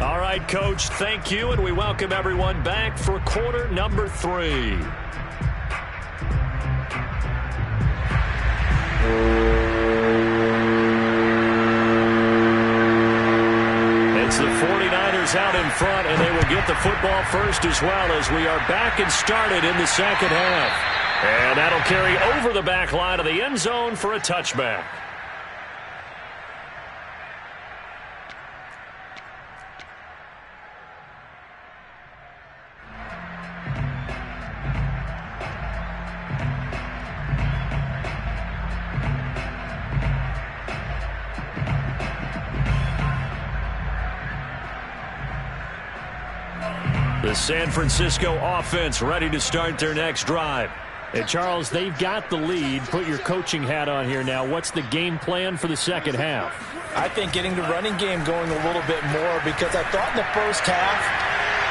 All right, Coach, thank you, and we welcome everyone back for quarter number 3. It's the 49ers out in front, and they will get the football first as well as we are back and started in the second half. And that'll carry over the back line of the end zone for a touchback. The San Francisco offense ready to start their next drive. Hey, Charles, they've got the lead. Put your coaching hat on here now. What's the game plan for the second half? I think getting the running game going a little bit more, because I thought in the first half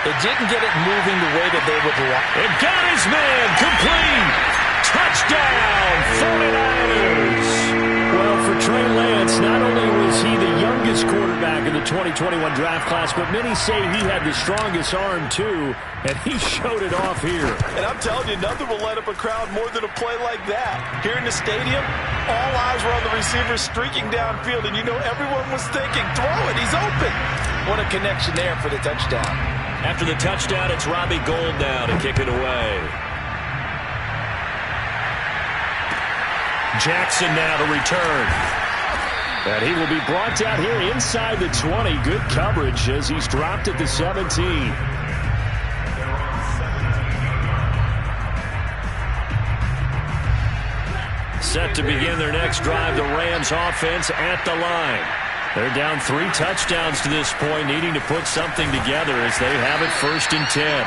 it didn't get it moving the way that they would like. It got his man complete. Touchdown, 49ers. Well, for Trey Lance, not only was he the youngest quarterback in the 2021 draft class, but many say he had the strongest arm too, and he showed it off here. And I'm telling you, nothing will light up a crowd more than a play like that. Here in the stadium, all eyes were on the receiver streaking downfield, and you know everyone was thinking, throw it, he's open. What a connection there for the touchdown. After the touchdown, it's Robbie Gould now to kick it away. Jackson now to return. And he will be brought down here inside the 20. Good coverage as he's dropped at the 17. Set to begin their next drive, the Rams offense at the line. They're down 3 touchdowns to this point, needing to put something together as they have it 1st and 10.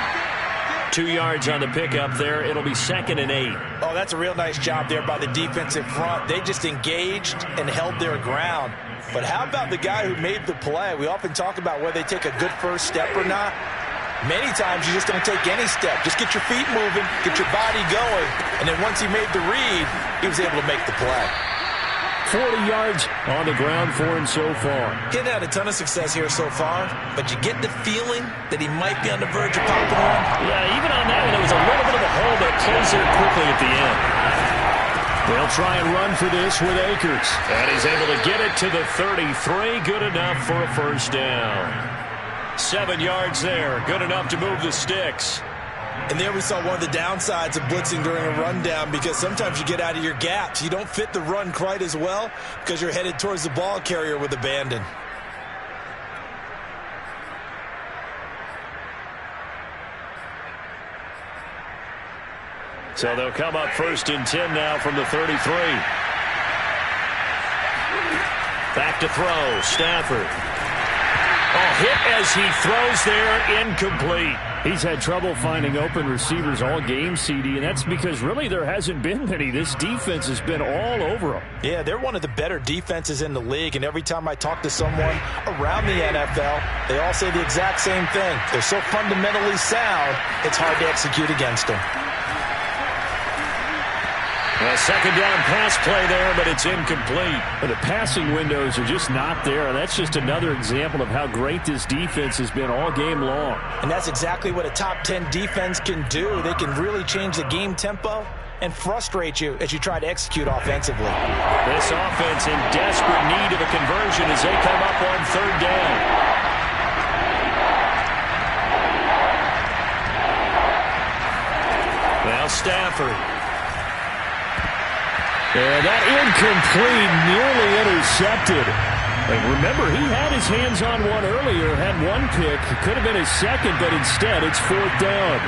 2 yards on the pickup there. It'll be 2nd and 8. Oh, that's a real nice job there by the defensive front. They just engaged and held their ground. But how about the guy who made the play? We often talk about whether they take a good first step or not. Many times you just don't take any step. Just get your feet moving, get your body going, and then once he made the read, he was able to make the play. 40 yards on the ground for him so far. He's had a ton of success here so far, but you get the feeling that he might be on the verge of popping one. Yeah, even on that one, there was a little bit of a hole that closed there quickly at the end. They'll try and run for this with Akers. And he's able to get it to the 33. Good enough for a first down. 7 yards there. Good enough to move the sticks. And there we saw one of the downsides of blitzing during a rundown, because sometimes you get out of your gaps. You don't fit the run quite as well because you're headed towards the ball carrier with abandon. So they'll come up 1st and 10 now from the 33. Back to throw. Stafford. Hit as he throws there, incomplete. He's had trouble finding open receivers all game, CD, and that's because really there hasn't been many. This defense has been all over them. Yeah, they're one of the better defenses in the league, and every time I talk to someone around the NFL, they all say the exact same thing. They're so fundamentally sound, it's hard to execute against them. A second down pass play there, but it's incomplete. But the passing windows are just not there. That's just another example of how great this defense has been all game long. And that's exactly what a top 10 defense can do. They can really change the game tempo and frustrate you as you try to execute offensively. This offense in desperate need of a conversion as they come up on 3rd down. Now Stafford. And that incomplete, nearly intercepted. And remember, he had his hands on one earlier, had one pick. It could have been his second, but instead it's 4th down.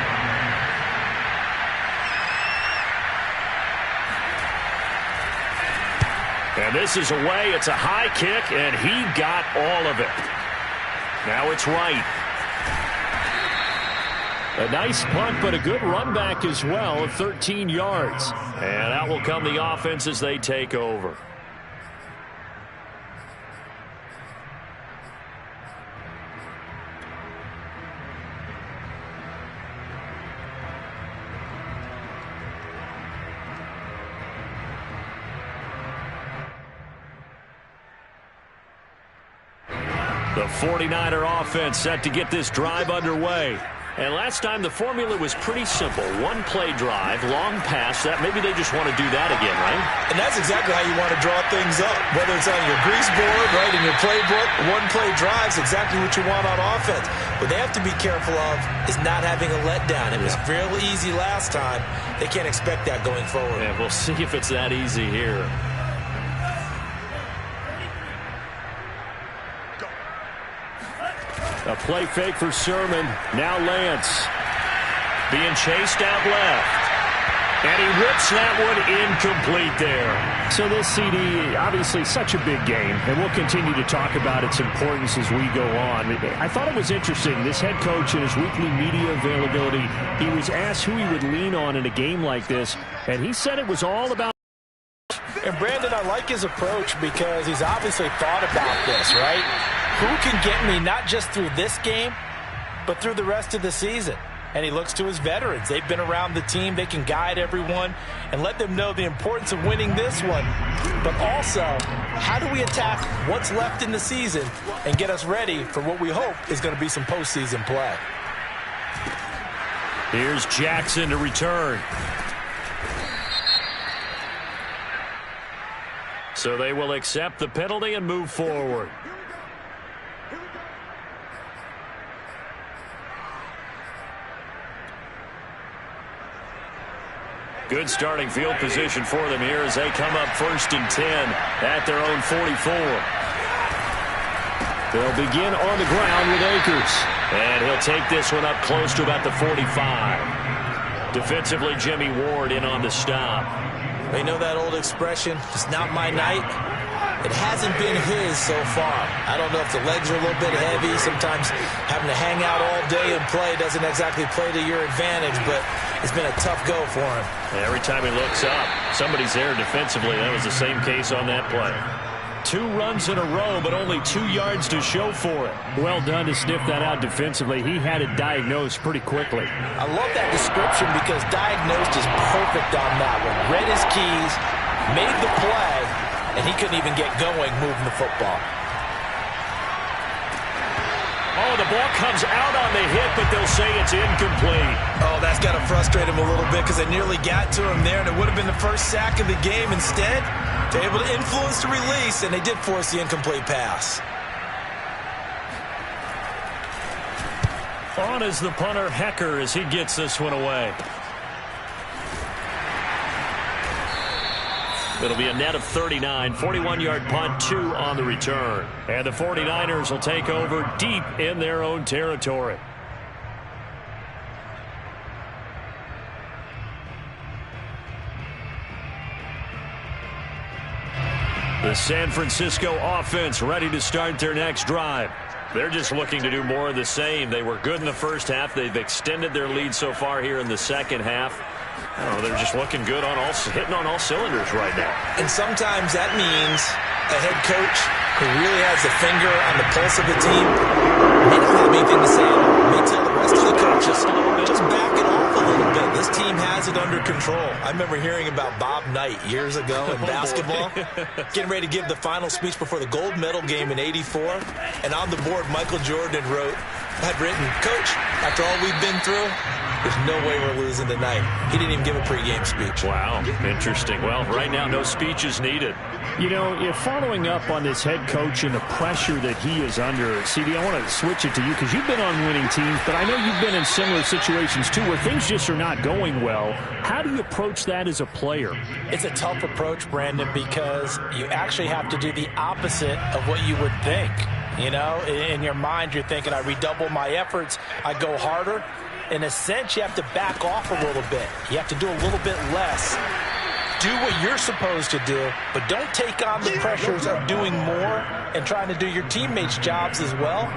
And this is away. It's a high kick, and he got all of it. Now it's right. A nice punt, but a good run back as well, 13 yards. And out will come the offense as they take over. The 49er offense set to get this drive underway. And last time the formula was pretty simple. One-play drive, long pass. That maybe they just want to do that again, right? And that's exactly how you want to draw things up. Whether it's on your grease board, right, in your playbook, one-play drives, exactly what you want on offense. What they have to be careful of is not having a letdown. It was real easy last time. They can't expect that going forward. Yeah, we'll see if it's that easy here. A play fake for Sermon. Now Lance. Being chased out left. And he rips that one incomplete there. So this CD, obviously such a big game, and we'll continue to talk about its importance as we go on. I thought it was interesting. This head coach in his weekly media availability, he was asked who he would lean on in a game like this, and he said it was all about. And Brandon, I like his approach because he's obviously thought about this, right? Who can get me not just through this game, but through the rest of the season? And he looks to his veterans. They've been around the team. They can guide everyone and let them know the importance of winning this one. But also, how do we attack what's left in the season and get us ready for what we hope is going to be some postseason play? Here's Jackson to return. So they will accept the penalty and move forward. Good starting field position for them here as they come up 1st and 10 at their own 44. They'll begin on the ground with Akers. And he'll take this one up close to about the 45. Defensively, Jimmy Ward in on the stop. You know that old expression, it's not my night? It hasn't been his so far. I don't know if the legs are a little bit heavy. Sometimes having to hang out all day and play doesn't exactly play to your advantage, but it's been a tough go for him. Every time he looks up, somebody's there defensively. That was the same case on that play. 2 runs in a row, but only 2 yards to show for it. Well done to sniff that out defensively. He had it diagnosed pretty quickly. I love that description because diagnosed is perfect on that one. Read his keys, made the play, and he couldn't even get going moving the football. Oh, the ball comes out on the hit, but they'll say it's incomplete. Oh, that's got to frustrate him a little bit because they nearly got to him there, and it would have been the first sack of the game. Instead, they're able to influence the release, and they did force the incomplete pass. On is the punter, Hecker, as he gets this one away. It'll be a net of 39, 41-yard punt, 2 on the return. And the 49ers will take over deep in their own territory. The San Francisco offense ready to start their next drive. They're just looking to do more of the same. They were good in the first half. They've extended their lead so far here in the second half. Oh, they're just looking good on hitting on all cylinders right now. And sometimes that means a head coach who really has a finger on the pulse of the team may not have anything to say at all. May tell the rest of the coaches, just back it off a little bit. This team has it under control. I remember hearing about Bob Knight years ago in basketball, getting ready to give the final speech before the gold medal game in '84. And on the board, Michael Jordan had written, "Coach, after all we've been through, there's no way we're losing tonight." He didn't even give a pregame speech. Wow, interesting. Well, right now, no speech is needed. You know, if following up on this head coach and the pressure that he is under, CD, I want to switch it to you because you've been on winning teams, but I know you've been in similar situations too where things just are not going well. How do you approach that as a player? It's a tough approach, Brandon, because you actually have to do the opposite of what you would think. You know, in your mind, you're thinking, I redouble my efforts, I go harder. In a sense, you have to back off a little bit. You have to do a little bit less. Do what you're supposed to do, but don't take on the pressures of doing more and trying to do your teammates' jobs as well.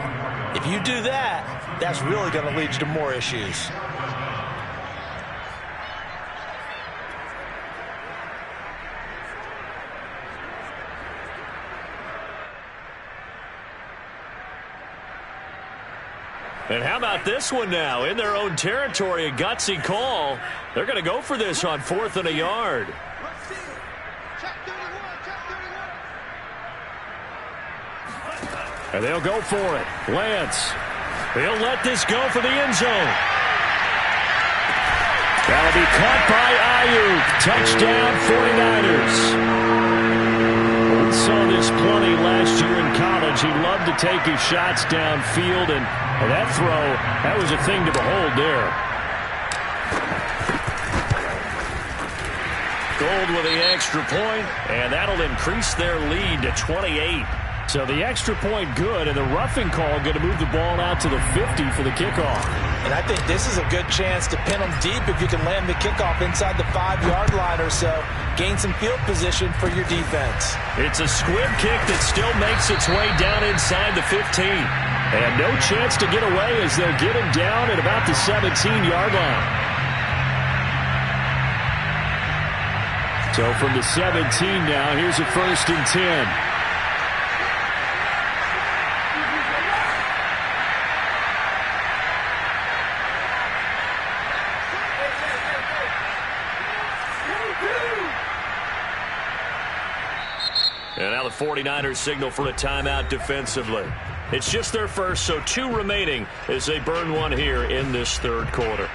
If you do that, that's really going to lead you to more issues. And how about this one now? In their own territory, a gutsy call. They're going to go for this on 4th and a yard. And they'll go for it. Lance. He'll let this go for the end zone. That'll be caught by Ayuk. Touchdown 49ers. We saw this plenty last year in college. He loved to take his shots downfield, and that throw, that was a thing to behold there. Gold with the extra point, and that'll increase their lead to 28. So the extra point good, and the roughing call going to move the ball out to the 50 for the kickoff. And I think this is a good chance to pin them deep if you can land the kickoff inside the 5-yard line or so. Gain some field position for your defense. It's a squib kick that still makes its way down inside the 15. And no chance to get away as they'll get him down at about the 17-yard line. So from the 17 now, here's a 1st and 10. And now the 49ers signal for a timeout defensively. It's just their first, so 2 remaining as they burn one here in this 3rd quarter.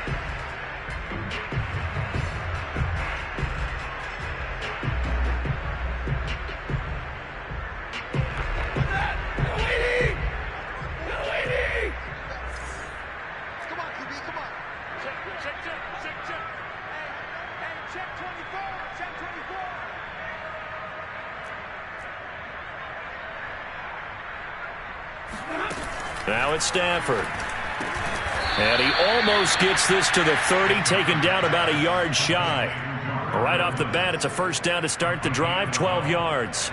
Now it's Stafford. And he almost gets this to the 30, taken down about a yard shy. Right off the bat, it's a 1st down to start the drive, 12 yards.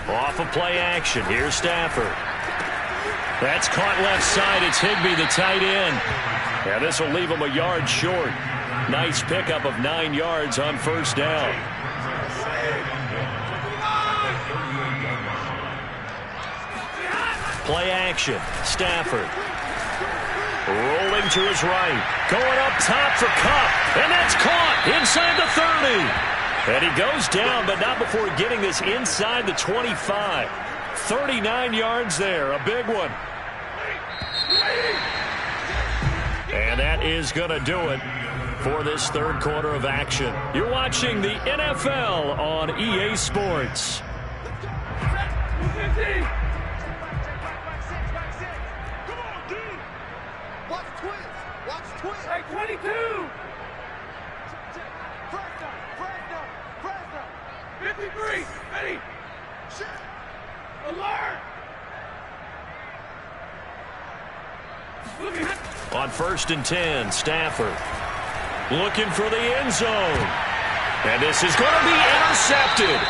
Off of play action, here's Stafford. That's caught left side. It's Higbee, the tight end. Yeah, this will leave him a yard short. Nice pickup of 9 yards on 1st down. Play action. Stafford. Rolling to his right. Going up top for Kupp. And that's caught inside the 30. And he goes down, but not before getting this inside the 25. 39 yards there, a big one. And that is going to do it for this 3rd quarter of action. You're watching the NFL on EA Sports. Watch twist. Hey, 22. 53. Ready. Alert! On 1st and 10, Stafford looking for the end zone. And this is going to be intercepted.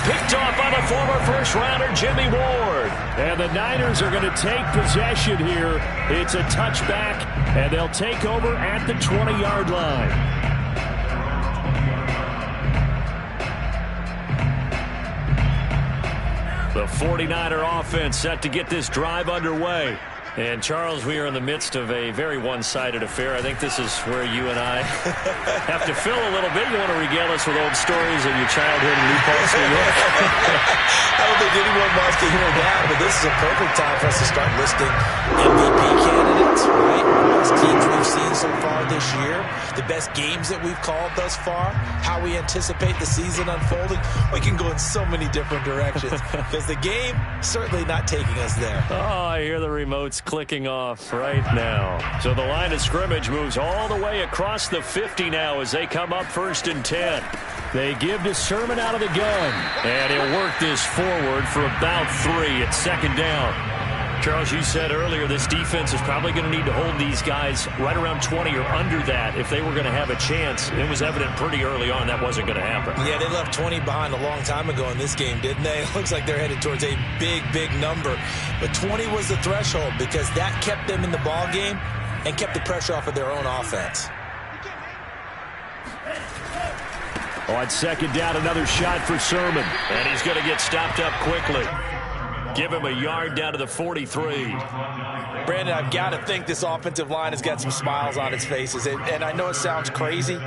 Picked off by the former 1st-rounder, Jimmy Ward. And the Niners are going to take possession here. It's a touchback, and they'll take over at the 20-yard line. The 49er offense set to get this drive underway. And, Charles, we are in the midst of a very one-sided affair. I think this is where you and I have to fill a little bit. You want to regale us with old stories of your childhood in New Paltz, New York? I don't think anyone wants to hear that, but this is a perfect time for us to start listing MVP candidates, right? The best teams we've seen so far this year, the best games that we've called thus far, how we anticipate the season unfolding. We can go in so many different directions because the game certainly not taking us there. Oh, I hear the remotes clicking off right now. So the line of scrimmage moves all the way across the 50 now as they come up 1st and 10. They give to Sermon out of the gun. And he'll work this forward for about 3 at 2nd down. Charles, you said earlier this defense is probably going to need to hold these guys right around 20 or under that if they were going to have a chance. It was evident pretty early on that wasn't going to happen. Yeah, they left 20 behind a long time ago in this game, didn't they? It looks like they're headed towards a big, big number. But 20 was the threshold because that kept them in the ball game and kept the pressure off of their own offense. On 2nd down, another shot for Sermon. And he's going to get stopped up quickly. Give him a yard down to the 43. Brandon, I've got to think this offensive line has got some smiles on its faces. And I know it sounds crazy,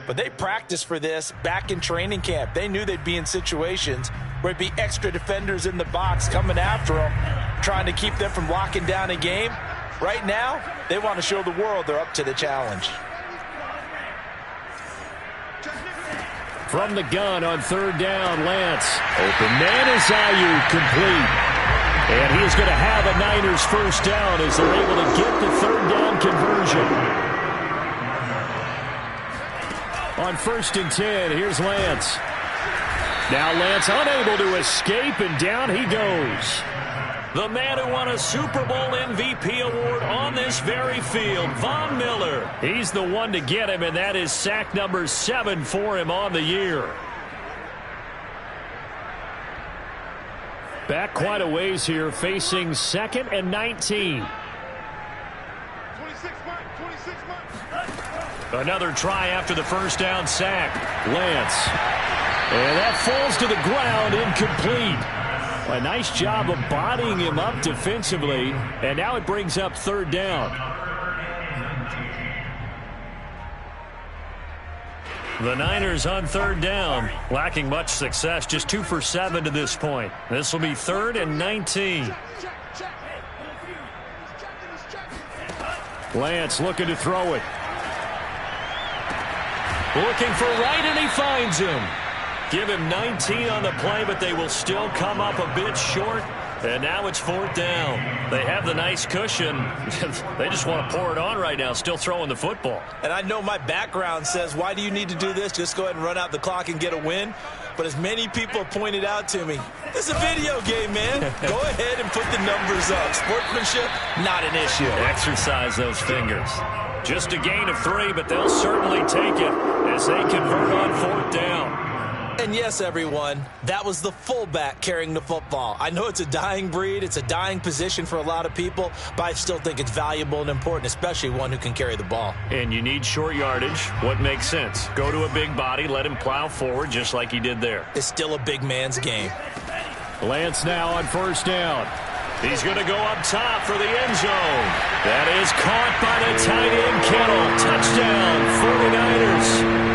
but they practiced for this back in training camp. They knew they'd be in situations where it'd be extra defenders in the box coming after them, trying to keep them from locking down a game. Right now, they want to show the world they're up to the challenge. From the gun on third down, Lance. Open man is Ayuk, complete. And he is going to have a Niners first down as they're able to get the third down conversion. On 1st and 10, here's Lance. Now Lance unable to escape, and down he goes. The man who won a Super Bowl MVP award on this very field, Von Miller. He's the one to get him, and that is sack number 7 for him on the year. Back quite a ways here, facing 2nd and 19. 26 months. Another try after the first down sack. Lance. And that falls to the ground, incomplete. A nice job of bodying him up defensively, and now it brings up third down. The Niners on third down, lacking much success, just 2 for 7 to this point. This will be 3rd and 19. Lance looking to throw it. Looking for right, and he finds him. Give him 19 on the play, but they will still come up a bit short. And now it's 4th down. They have the nice cushion. They just want to pour it on right now, still throwing the football. And I know my background says, why do you need to do this? Just go ahead and run out the clock and get a win. But as many people have pointed out to me, this is a video game, man. Go ahead and put the numbers up. Sportsmanship, not an issue. Exercise those fingers. Just a gain of 3, but they'll certainly take it as they convert on 4th down. And yes, everyone, that was the fullback carrying the football. I know it's a dying breed. It's a dying position for a lot of people, but I still think it's valuable and important, especially one who can carry the ball. And you need short yardage. What makes sense? Go to a big body, let him plow forward just like he did there. It's still a big man's game. Lance now on first down. He's going to go up top for the end zone. That is caught by the tight end, Kittle. Touchdown, 49ers.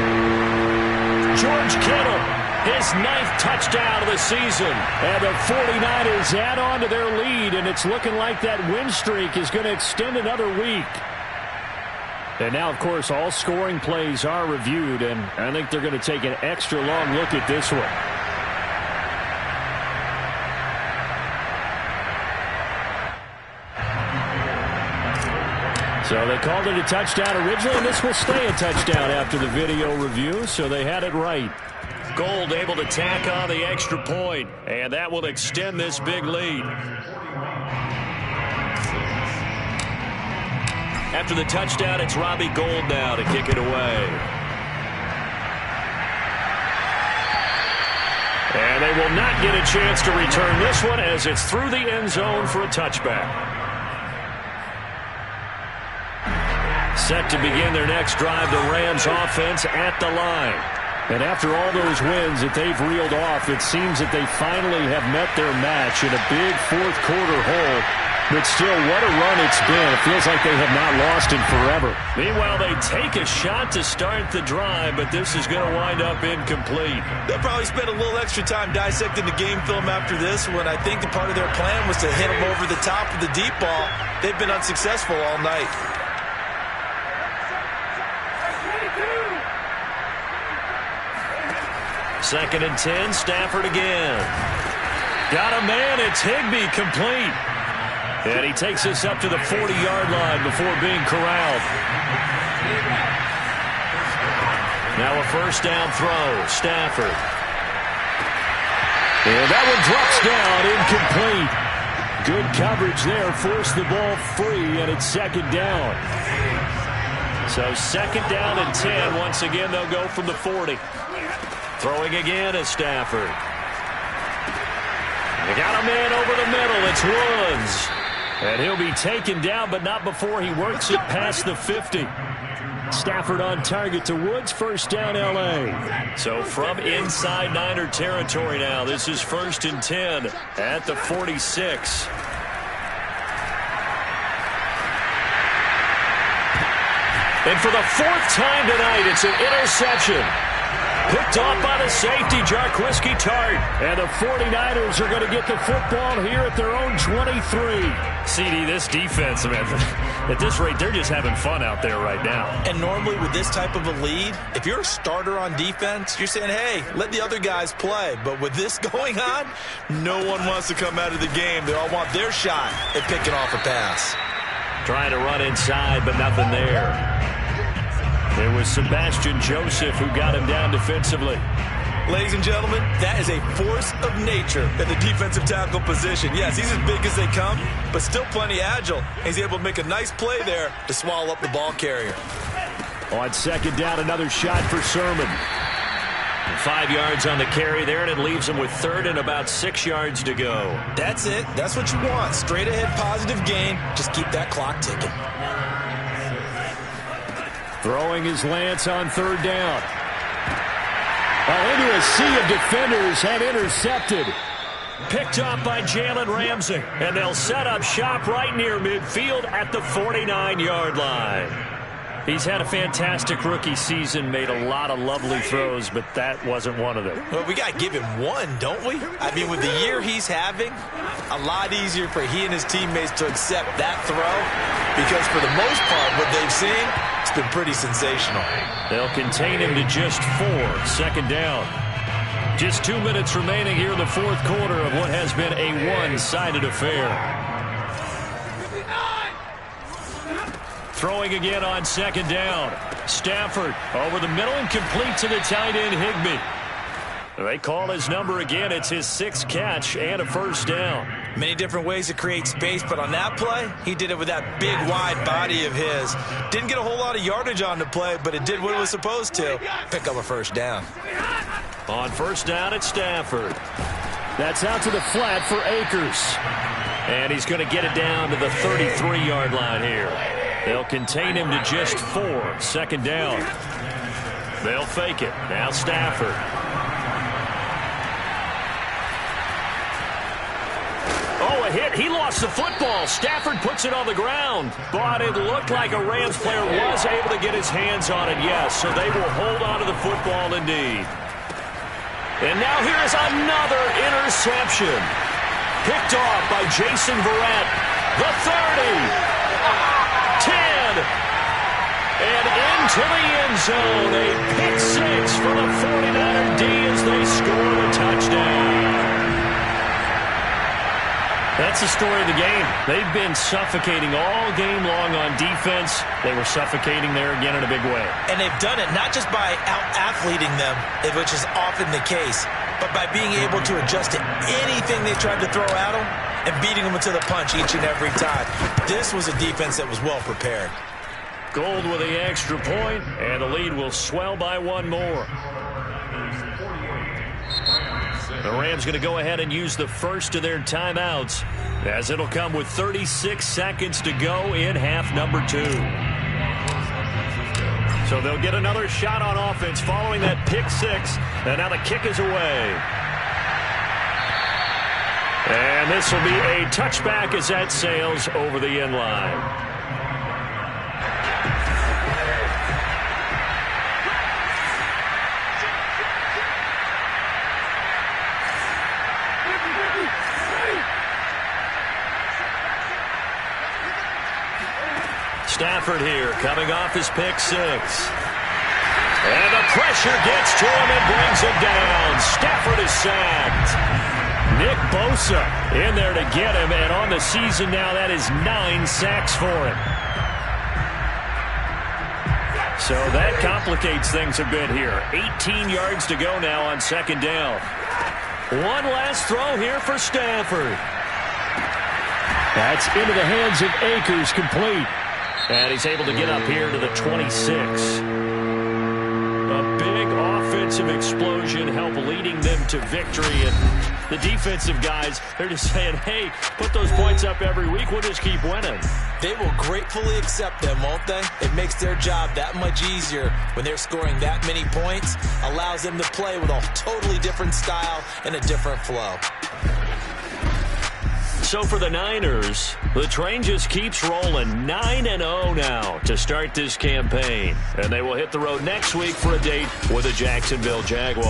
George Kittle, his 9th touchdown of the season. And the 49ers add on to their lead, and it's looking like that win streak is going to extend another week. And now, of course, all scoring plays are reviewed, and I think they're going to take an extra long look at this one. So they called it a touchdown originally, and this will stay a touchdown after the video review, so they had it right. Gold able to tack on the extra point, and that will extend this big lead. After the touchdown, it's Robbie Gould now to kick it away. And they will not get a chance to return this one as it's through the end zone for a touchback. Set to begin their next drive, the Rams offense at the line. And after all those wins that they've reeled off, it seems that they finally have met their match in a big fourth quarter hole. But still, what a run it's been. It feels like they have not lost in forever. Meanwhile, they take a shot to start the drive, but this is going to wind up incomplete. They'll probably spend a little extra time dissecting the game film after this one. I think the part of their plan was to hit them over the top of the deep ball. They've been unsuccessful all night. Second and 10, Stafford again. Got a man, it's Higbee, complete. And he takes us up to the 40-yard line before being corralled. Now a first down throw, Stafford. And that one drops down, incomplete. Good coverage there, forced the ball free, and it's second down. So second down and 10. Once again, they'll go from the 40. Throwing again is Stafford. They got a man over the middle. It's Woods. And he'll be taken down, but not before he works it past the 50. Stafford on target to Woods. First down, L.A. So from inside Niner territory now, this is 1st and 10 at the 46. And for the 4th time tonight, it's an interception. Picked off by the safety, Jarquiski Tart. And the 49ers are going to get the football here at their own 23. CD, this defense, man, at this rate, they're just having fun out there right now. And normally with this type of a lead, if you're a starter on defense, you're saying, hey, let the other guys play. But with this going on, no one wants to come out of the game. They all want their shot at picking off a pass. Trying to run inside, but nothing there. It was Sebastian Joseph who got him down defensively. Ladies and gentlemen, that is a force of nature at the defensive tackle position. Yes, he's as big as they come, but still plenty agile. He's able to make a nice play there to swallow up the ball carrier. On 2nd down, another shot for Sermon. 5 yards on the carry there, and it leaves him with 3rd and about 6 yards to go. That's it. That's what you want. Straight ahead positive gain. Just keep that clock ticking. Throwing his Lance on 3rd down. Into a sea of defenders and intercepted. Picked off by Jalen Ramsey. And they'll set up shop right near midfield at the 49-yard line. He's had a fantastic rookie season, made a lot of lovely throws, but that wasn't one of them. Well, we got to give him one, don't we? I mean, with the year he's having, a lot easier for he and his teammates to accept that throw because for the most part, what they've seen, it's been pretty sensational. They'll contain him to just 4. 2nd down. Just 2 minutes remaining here in the 4th quarter of what has been a one-sided affair. Throwing again on 2nd down. Stafford over the middle and complete to the tight end Higbee. They call his number again. It's his 6th catch and a 1st down. Many different ways to create space, but on that play, he did it with that big, wide body of his. Didn't get a whole lot of yardage on the play, but it did what it was supposed to. Pick up a 1st down. On 1st down, it's Stafford. That's out to the flat for Akers. And he's going to get it down to the 33-yard line here. They'll contain him to just 4. 2nd down. They'll fake it. Now Stafford. Oh, a hit. He lost the football. Stafford puts it on the ground. But it looked like a Rams player was able to get his hands on it, yes. So they will hold on to the football indeed. And now here is another interception. Picked off by Jason Verrett. The 30. 10. And into the end zone. A pick 6 for the 49er D as they score the touchdown. That's the story of the game. They've been suffocating all game long on defense. They were suffocating there again in a big way. And they've done it not just by out-athleting them, which is often the case, but by being able to adjust to anything they tried to throw at them and beating them to the punch each and every time. This was a defense that was well prepared. Gold with the extra point, and the lead will swell by 1 more. The Rams going to go ahead and use the first of their timeouts as it'll come with 36 seconds to go in half number 2. So they'll get another shot on offense following that pick 6, and now the kick is away. And this will be a touchback as that sails over the end line. Stafford here coming off his pick 6. And the pressure gets to him and brings him down. Stafford is sacked. Nick Bosa in there to get him, and on the season now that is 9 sacks for him. So that complicates things a bit here. 18 yards to go now on 2nd down. One last throw here for Stafford. That's into the hands of Akers, complete. And he's able to get up here to the 26. A big offensive offensive explosion, help leading them to victory. And the defensive guys, they're just saying, hey, put those points up every week. We'll just keep winning. They will gratefully accept them, won't they? It makes their job that much easier when they're scoring that many points. Allows them to play with a totally different style and a different flow. So for the Niners, the train just keeps rolling 9-0 now to start this campaign. And they will hit the road next week for a date with the Jacksonville Jaguars.